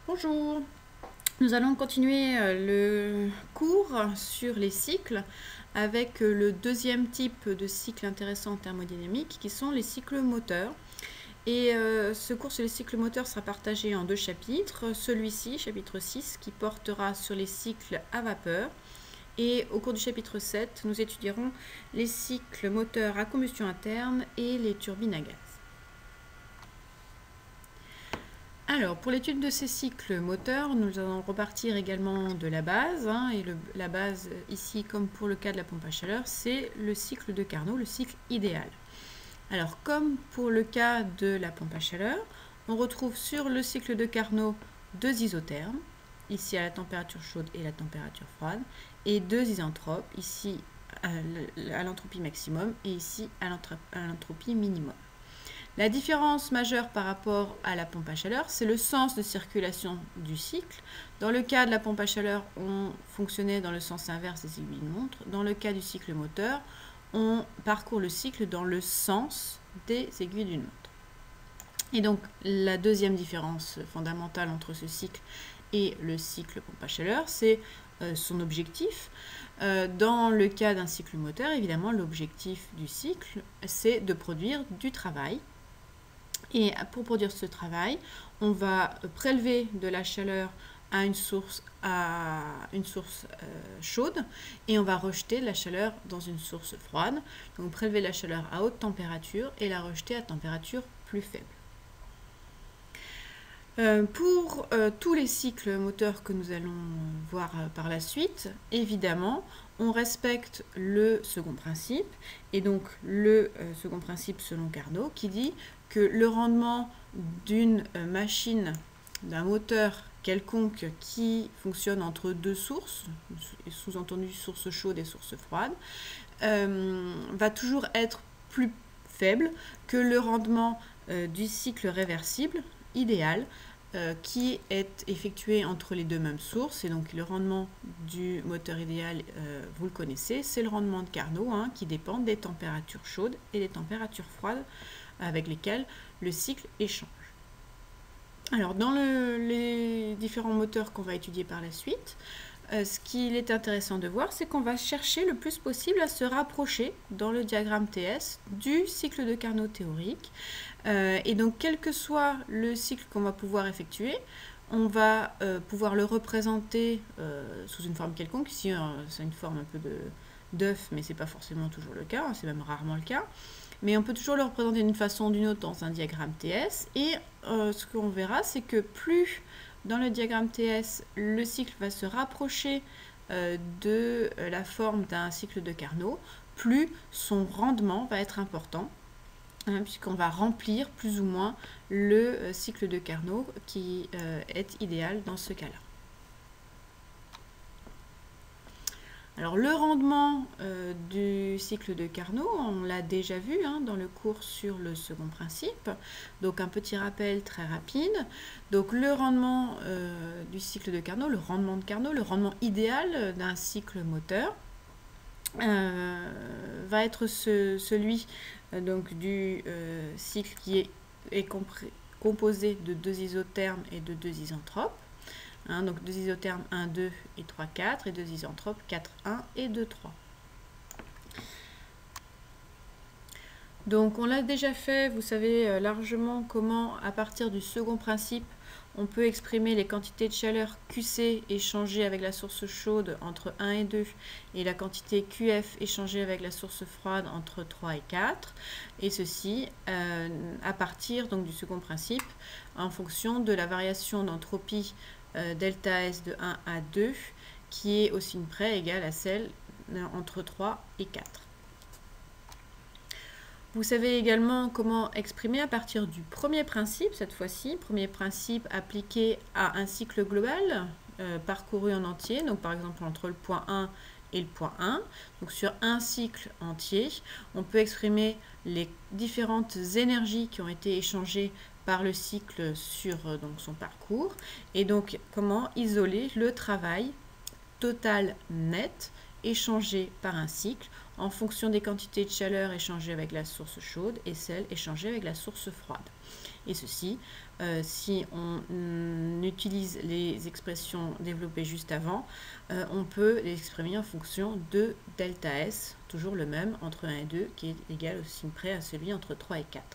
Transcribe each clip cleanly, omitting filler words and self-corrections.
Bonjour, nous allons continuer le cours sur les cycles avec le deuxième type de cycle intéressant en thermodynamique qui sont les cycles moteurs. Et ce cours sur les cycles moteurs sera partagé en deux chapitres. Celui-ci, chapitre 6, qui portera sur les cycles à vapeur. Et au cours du chapitre 7, nous étudierons les cycles moteurs à combustion interne et les turbines à gaz. Alors, pour l'étude de ces cycles moteurs, nous allons repartir également de la base. Et la base, ici, comme pour le cas de la pompe à chaleur, c'est le cycle de Carnot, le cycle idéal. Alors, comme pour le cas de la pompe à chaleur, on retrouve sur le cycle de Carnot deux isothermes, ici à la température chaude et la température froide, et deux isentropes, ici à l'entropie maximum et ici à l'entropie minimum. La différence majeure par rapport à la pompe à chaleur, c'est le sens de circulation du cycle. Dans le cas de la pompe à chaleur, on fonctionnait dans le sens inverse des aiguilles de montre. Dans le cas du cycle moteur, on parcourt le cycle dans le sens des aiguilles d'une montre. Et donc, la deuxième différence fondamentale entre ce cycle et le cycle pompe à chaleur, c'est son objectif. Dans le cas d'un cycle moteur, évidemment, l'objectif du cycle, c'est de produire du travail. Et pour produire ce travail, on va prélever de la chaleur à une source chaude et on va rejeter la chaleur dans une source froide. Donc prélever la chaleur à haute température et la rejeter à température plus faible. Pour tous les cycles moteurs que nous allons voir par la suite, évidemment, on respecte le second principe, et donc le second principe selon Carnot, qui dit que le rendement d'une machine, d'un moteur quelconque qui fonctionne entre deux sources, sous-entendu source chaude et source froide, va toujours être plus faible que le rendement du cycle réversible idéal qui est effectué entre les deux mêmes sources. Et donc le rendement du moteur idéal, vous le connaissez, c'est le rendement de Carnot qui dépend des températures chaudes et des températures froides avec lesquelles le cycle échange. Alors dans les différents moteurs qu'on va étudier par la suite, ce qu'il est intéressant de voir, c'est qu'on va chercher le plus possible à se rapprocher dans le diagramme TS du cycle de Carnot théorique. Et donc, quel que soit le cycle qu'on va pouvoir effectuer, on va pouvoir le représenter sous une forme quelconque. Ici, c'est une forme un peu d'œuf, mais ce n'est pas forcément toujours le cas, c'est même rarement le cas. Mais on peut toujours le représenter d'une façon ou d'une autre dans un diagramme TS. Et ce qu'on verra, c'est que plus dans le diagramme TS, le cycle va se rapprocher de la forme d'un cycle de Carnot, plus son rendement va être important, puisqu'on va remplir plus ou moins le cycle de Carnot qui est idéal dans ce cas-là. Alors le rendement du cycle de Carnot, on l'a déjà vu dans le cours sur le second principe. Donc un petit rappel très rapide. Donc le rendement du cycle de Carnot, le rendement de Carnot, le rendement idéal d'un cycle moteur va être celui donc du cycle qui est composé de deux isothermes et de deux isentropes. Donc deux isothermes 1, 2 et 3, 4 et deux isentropes 4, 1 et 2, 3. Donc on l'a déjà fait, vous savez largement comment à partir du second principe on peut exprimer les quantités de chaleur QC échangées avec la source chaude entre 1 et 2 et la quantité QF échangée avec la source froide entre 3 et 4, et ceci à partir donc du second principe en fonction de la variation d'entropie delta S de 1 à 2 qui est au signe près égale à celle entre 3 et 4. Vous savez également comment exprimer à partir du premier principe, cette fois-ci, premier principe appliqué à un cycle global parcouru en entier, donc par exemple entre le point 1 et le point 1. Donc sur un cycle entier, on peut exprimer les différentes énergies qui ont été échangées par le cycle sur donc, son parcours, et donc comment isoler le travail total net échangées par un cycle en fonction des quantités de chaleur échangées avec la source chaude et celles échangées avec la source froide. Et ceci, si on utilise les expressions développées juste avant, on peut les exprimer en fonction de delta S, toujours le même entre 1 et 2, qui est égal au signe près à celui entre 3 et 4.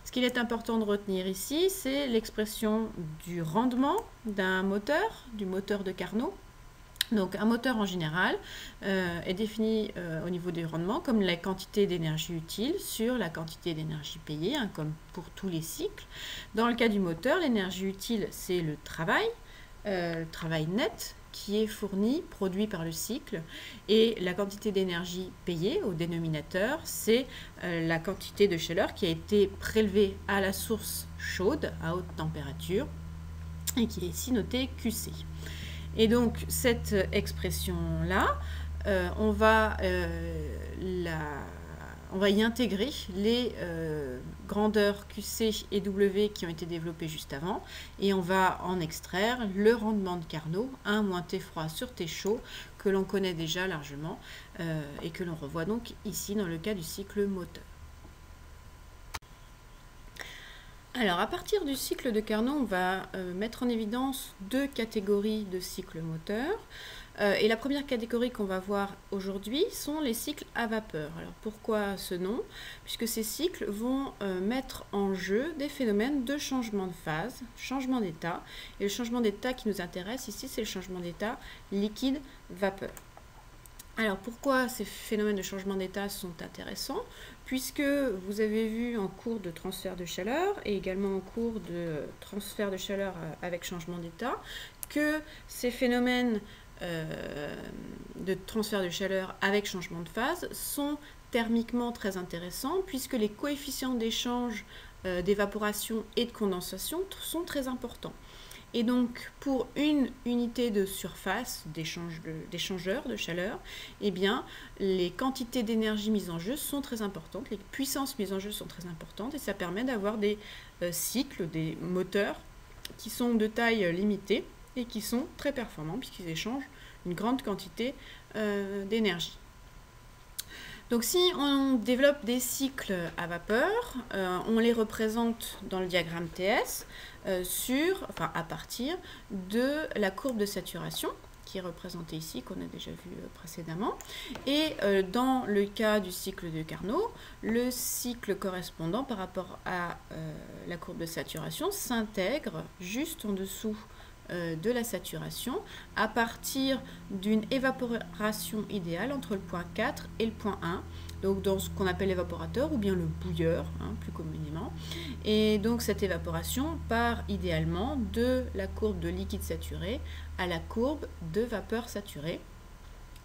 Ce qu'il est important de retenir ici, c'est l'expression du rendement d'un moteur, du moteur de Carnot. Donc un moteur en général est défini au niveau du rendement comme la quantité d'énergie utile sur la quantité d'énergie payée, hein, comme pour tous les cycles. Dans le cas du moteur, l'énergie utile, c'est le travail net qui est fourni, produit par le cycle, et la quantité d'énergie payée au dénominateur, c'est la quantité de chaleur qui a été prélevée à la source chaude à haute température et qui est ici notée QC. Et donc, cette expression-là, on va y intégrer les grandeurs QC et W qui ont été développées juste avant, et on va en extraire le rendement de Carnot, 1 moins T froid sur T chaud, que l'on connaît déjà largement, et que l'on revoit donc ici dans le cas du cycle moteur. Alors, à partir du cycle de Carnot, on va mettre en évidence 2 catégories de cycles moteurs. Et la première catégorie qu'on va voir aujourd'hui sont les cycles à vapeur. Alors, pourquoi ce nom? Puisque ces cycles vont mettre en jeu des phénomènes de changement de phase, changement d'état. Et le changement d'état qui nous intéresse ici, c'est le changement d'état liquide-vapeur. Alors, pourquoi ces phénomènes de changement d'état sont intéressants? Puisque vous avez vu en cours de transfert de chaleur et également en cours de transfert de chaleur avec changement d'état que ces phénomènes de transfert de chaleur avec changement de phase sont thermiquement très intéressants puisque les coefficients d'échange d'évaporation et de condensation sont très importants. Et donc, pour une unité de surface d'échangeur de chaleur, eh bien, les quantités d'énergie mises en jeu sont très importantes, les puissances mises en jeu sont très importantes, et ça permet d'avoir des cycles, des moteurs qui sont de taille limitée et qui sont très performants puisqu'ils échangent une grande quantité d'énergie. Donc si on développe des cycles à vapeur, on les représente dans le diagramme TS à partir de la courbe de saturation qui est représentée ici, qu'on a déjà vu précédemment. Et dans le cas du cycle de Carnot, le cycle correspondant par rapport à la courbe de saturation s'intègre juste en dessous de la saturation à partir d'une évaporation idéale entre le point 4 et le point 1, donc dans ce qu'on appelle l'évaporateur ou bien le bouilleur, hein, plus communément. Et donc cette évaporation part idéalement de la courbe de liquide saturé à la courbe de vapeur saturée.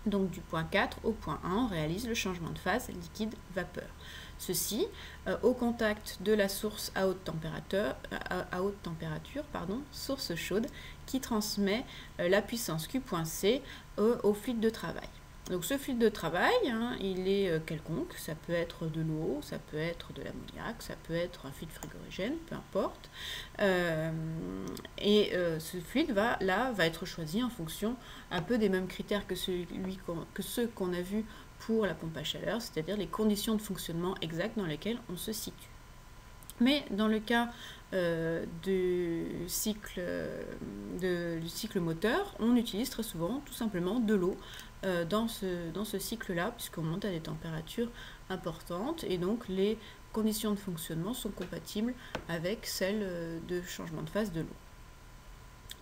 Donc du point 4 au point 1, on réalise le changement de phase liquide-vapeur. Ceci au contact de la source à haute température, source chaude, qui transmet la puissance Q.C au fluide de travail. Donc ce fluide de travail, hein, il est quelconque, ça peut être de l'eau, ça peut être de l'ammoniac, ça peut être un fluide frigorigène, peu importe. Ce fluide va être choisi en fonction un peu des mêmes critères que ceux qu'on a vus pour la pompe à chaleur, c'est-à-dire les conditions de fonctionnement exactes dans lesquelles on se situe. Mais dans le cas du cycle moteur, on utilise très souvent tout simplement de l'eau dans ce cycle-là, puisqu'on monte à des températures importantes et donc les conditions de fonctionnement sont compatibles avec celles de changement de phase de l'eau.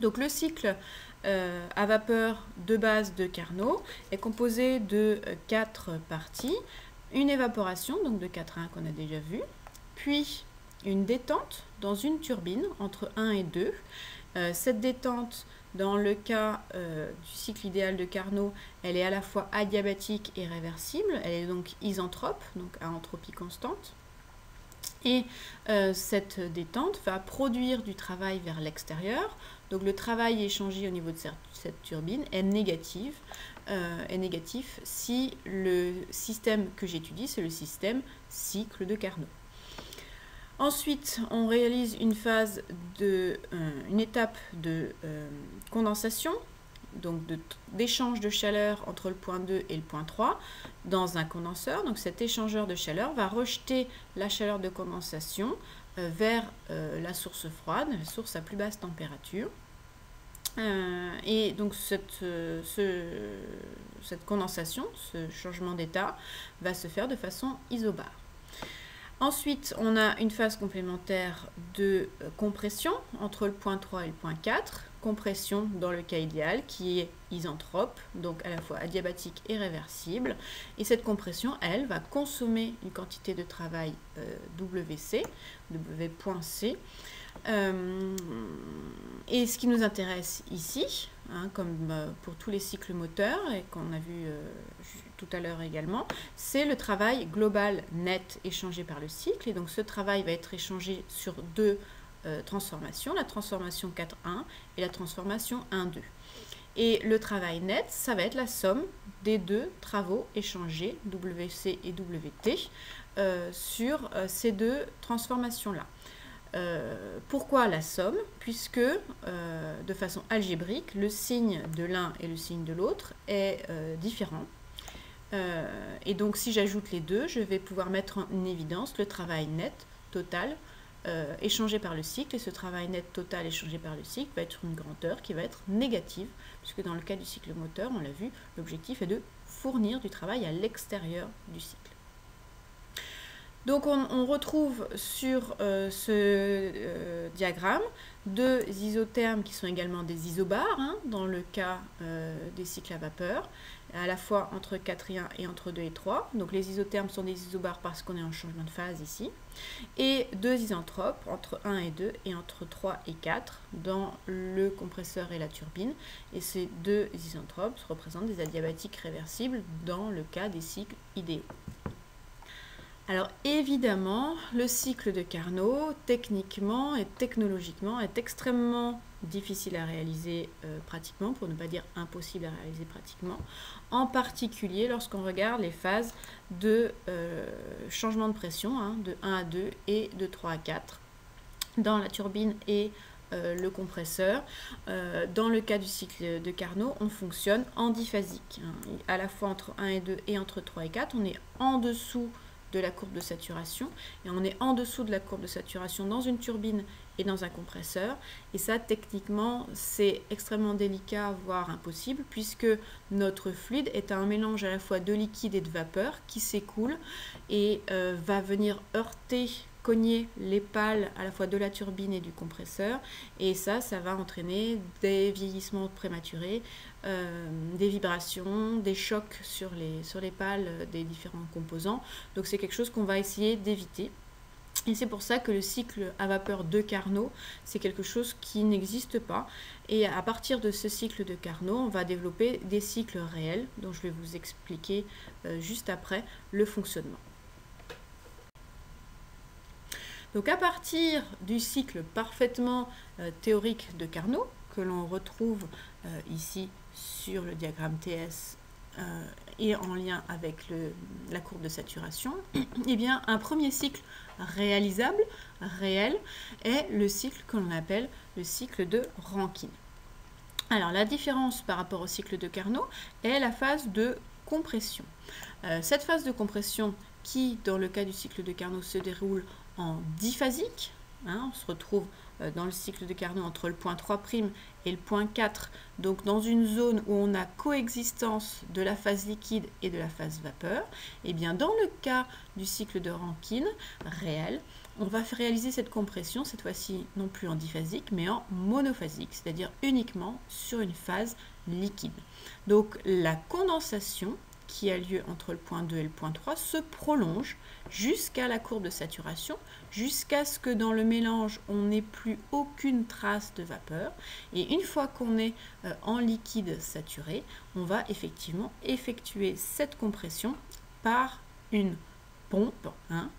Donc le cycle à vapeur de base de Carnot est composé de 4 parties. Une évaporation, donc de 4 à 1 qu'on a déjà vu, puis une détente dans une turbine entre 1 et 2. Cette détente, dans le cas du cycle idéal de Carnot, elle est à la fois adiabatique et réversible. Elle est donc isentrope, donc à entropie constante. Et cette détente va produire du travail vers l'extérieur. Donc le travail échangé au niveau de cette turbine est négatif si le système que j'étudie, c'est le système cycle de Carnot. Ensuite, on réalise une étape de condensation. donc d'échange de chaleur entre le point 2 et le point 3 dans un condenseur. Donc cet échangeur de chaleur va rejeter la chaleur de condensation vers la source froide, la source à plus basse température. Et donc cette condensation, ce changement d'état, va se faire de façon isobare. Ensuite, on a une phase complémentaire de compression entre le point 3 et le point 4. Compression dans le cas idéal qui est isentrope, donc à la fois adiabatique et réversible. Et cette compression, elle, va consommer une quantité de travail WC, W.C. Et ce qui nous intéresse ici, comme pour tous les cycles moteurs et qu'on a vu tout à l'heure également, c'est le travail global net échangé par le cycle. Et donc ce travail va être échangé sur deux transformations, la transformation 4.1 et la transformation 1.2. Et le travail net, ça va être la somme des deux travaux échangés, WC et WT, sur ces deux transformations-là. Pourquoi la somme? Puisque de façon algébrique, le signe de l'un et le signe de l'autre est différent. Et donc si j'ajoute les deux, je vais pouvoir mettre en évidence le travail net total échangé par le cycle. Et ce travail net total échangé par le cycle va être une grandeur qui va être négative, puisque dans le cas du cycle moteur, on l'a vu, l'objectif est de fournir du travail à l'extérieur du cycle. Donc on retrouve sur ce diagramme deux isothermes qui sont également des isobares, dans le cas des cycles à vapeur, à la fois entre 4.1 et entre 2 et 3. Donc les isothermes sont des isobares parce qu'on est en changement de phase ici. Et deux isentropes entre 1 et 2 et entre 3 et 4 dans le compresseur et la turbine. Et ces deux isentropes représentent des adiabatiques réversibles dans le cas des cycles idéaux. Alors évidemment, le cycle de Carnot, techniquement et technologiquement, est extrêmement difficile à réaliser pratiquement, pour ne pas dire impossible à réaliser pratiquement, en particulier lorsqu'on regarde les phases de changement de pression, de 1 à 2 et de 3 à 4, dans la turbine et le compresseur. Dans le cas du cycle de Carnot, on fonctionne en diphasique, à la fois entre 1 et 2 et entre 3 et 4, on est en dessous de la courbe de saturation, et on est en dessous de la courbe de saturation dans une turbine et dans un compresseur, et ça techniquement c'est extrêmement délicat, voire impossible, puisque notre fluide est un mélange à la fois de liquide et de vapeur qui s'écoule et va venir heurter, cogner les pales à la fois de la turbine et du compresseur, et ça va entraîner des vieillissements prématurés, des vibrations, des chocs sur les pales des différents composants. Donc c'est quelque chose qu'on va essayer d'éviter. Et c'est pour ça que le cycle à vapeur de Carnot, c'est quelque chose qui n'existe pas. Et à partir de ce cycle de Carnot, on va développer des cycles réels, dont je vais vous expliquer juste après le fonctionnement. Donc à partir du cycle parfaitement théorique de Carnot, que l'on retrouve ici sur le diagramme TS et en lien avec la courbe de saturation, eh bien un premier cycle réalisable, réel, est le cycle que l'on appelle le cycle de Rankine. Alors la différence par rapport au cycle de Carnot est la phase de compression. Cette phase de compression qui, dans le cas du cycle de Carnot, se déroule en diphasique, on se retrouve dans le cycle de Carnot entre le point 3' et le point 4, donc dans une zone où on a coexistence de la phase liquide et de la phase vapeur. Et bien dans le cas du cycle de Rankine réel, on va réaliser cette compression, cette fois-ci non plus en diphasique, mais en monophasique, c'est-à-dire uniquement sur une phase liquide. Donc la condensation qui a lieu entre le point 2 et le point 3 se prolonge jusqu'à la courbe de saturation, jusqu'à ce que dans le mélange, on n'ait plus aucune trace de vapeur. Et une fois qu'on est en liquide saturé, on va effectivement effectuer cette compression par une pompe,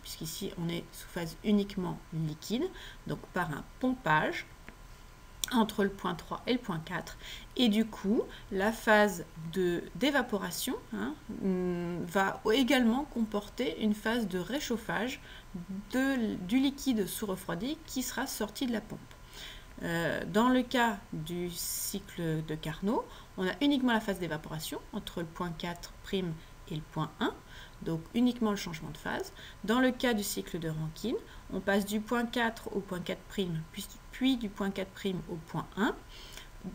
puisqu'ici on est sous phase uniquement liquide, donc par un pompage entre le point 3 et le point 4, et du coup la phase d'évaporation va également comporter une phase de réchauffage du liquide sous refroidi qui sera sorti de la pompe. Dans le cas du cycle de Carnot, on a uniquement la phase d'évaporation entre le point 4' et le point 1, donc uniquement le changement de phase. Dans le cas du cycle de Rankine, on passe du point 4 au point 4', puis du point 4' au point 1.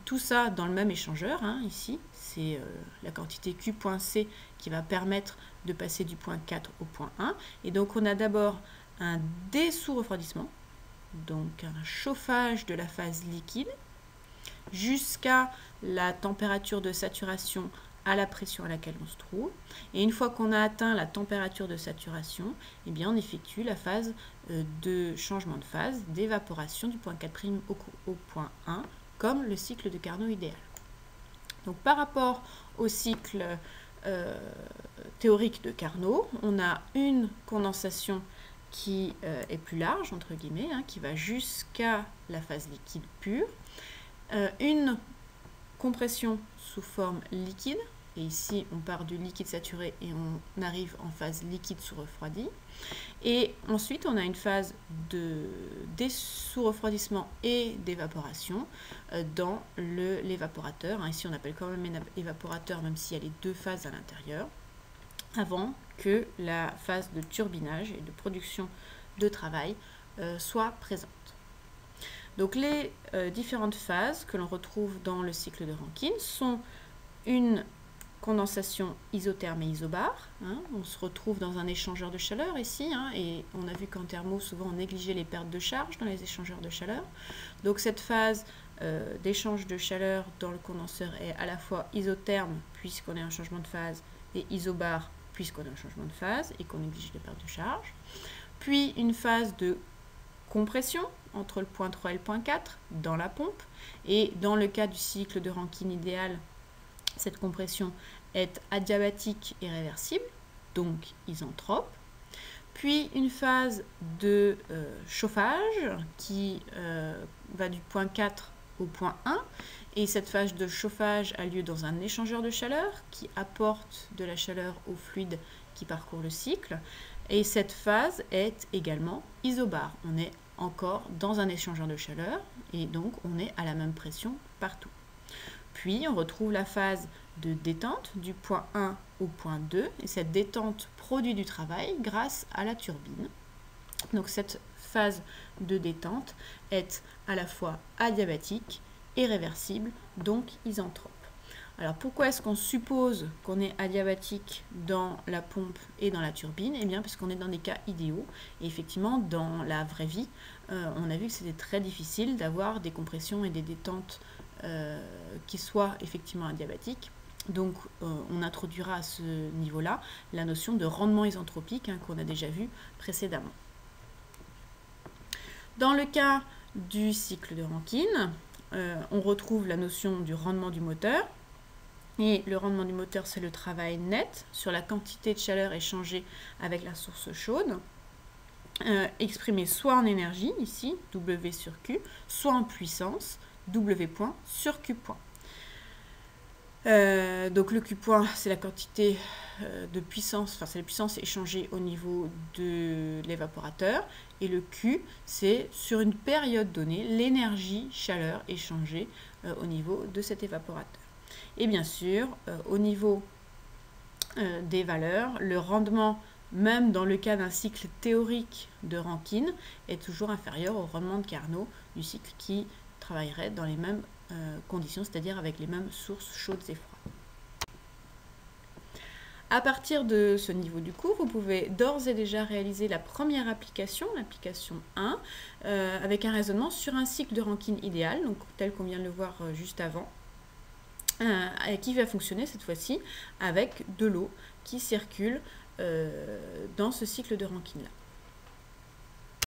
Tout ça dans le même échangeur, hein, ici, c'est la quantité Q.C qui va permettre de passer du point 4 au point 1. Et donc on a d'abord un dessous-refroidissement, donc un chauffage de la phase liquide, jusqu'à la température de saturation à la pression à laquelle on se trouve. Et une fois qu'on a atteint la température de saturation, eh bien on effectue la phase de changement de phase, d'évaporation du point 4' au point 1, comme le cycle de Carnot idéal. Donc par rapport au cycle théorique de Carnot, on a une condensation qui est plus large, entre guillemets, hein, qui va jusqu'à la phase liquide pure, une compression sous forme liquide, et ici on part du liquide saturé et on arrive en phase liquide sous-refroidi, et ensuite on a une phase de sous-refroidissement et d'évaporation dans l'évaporateur, hein. Ici on appelle quand même évaporateur même s'il y a les deux phases à l'intérieur, avant que la phase de turbinage et de production de travail soit présente. Donc les différentes phases que l'on retrouve dans le cycle de Rankine sont une condensation isotherme et isobare, hein. On se retrouve dans un échangeur de chaleur ici, hein, et on a vu qu'en thermo, souvent on négligeait les pertes de charge dans les échangeurs de chaleur. Donc cette phase d'échange de chaleur dans le condenseur est à la fois isotherme, puisqu'on a un changement de phase, et isobare, puisqu'on a un changement de phase et qu'on néglige les pertes de charge. Puis une phase de compression entre le point 3 et le point 4 dans la pompe. Et dans le cas du cycle de Rankine idéal, cette compression est adiabatique et réversible, donc isentrope. Puis une phase de chauffage qui va du point 4 au point 1. Et cette phase de chauffage a lieu dans un échangeur de chaleur qui apporte de la chaleur au fluide qui parcourt le cycle. Et cette phase est également isobare. On est encore dans un échangeur de chaleur et donc on est à la même pression partout. Puis on retrouve la phase de détente du point 1 au point 2 et cette détente produit du travail grâce à la turbine. Donc cette phase de détente est à la fois adiabatique et réversible, donc isentrope. Alors pourquoi est-ce qu'on suppose qu'on est adiabatique dans la pompe et dans la turbine? Eh bien parce qu'on est dans des cas idéaux. Et effectivement, dans la vraie vie, on a vu que c'était très difficile d'avoir des compressions et des détentes qui soient effectivement adiabatiques. Donc on introduira à ce niveau-là la notion de rendement isentropique, hein, qu'on a déjà vu précédemment. Dans le cas du cycle de Rankine, on retrouve la notion du rendement du moteur. Et le rendement du moteur, c'est le travail net sur la quantité de chaleur échangée avec la source chaude, exprimé soit en énergie, ici, W sur Q, soit en puissance, W point sur Q point. Donc le Q point, c'est la quantité de puissance, enfin c'est la puissance échangée au niveau de l'évaporateur, et le Q, c'est sur une période donnée, l'énergie chaleur échangée au niveau de cet évaporateur. Et bien sûr, au niveau des valeurs, le rendement, même dans le cas d'un cycle théorique de Rankine, est toujours inférieur au rendement de Carnot du cycle qui travaillerait dans les mêmes conditions, c'est-à-dire avec les mêmes sources chaudes et froides. À partir de ce niveau du cours, vous pouvez d'ores et déjà réaliser la première application, l'application 1, avec un raisonnement sur un cycle de Rankine idéal, donc tel qu'on vient de le voir juste avant, qui va fonctionner cette fois-ci avec de l'eau qui circule dans ce cycle de Rankine-là.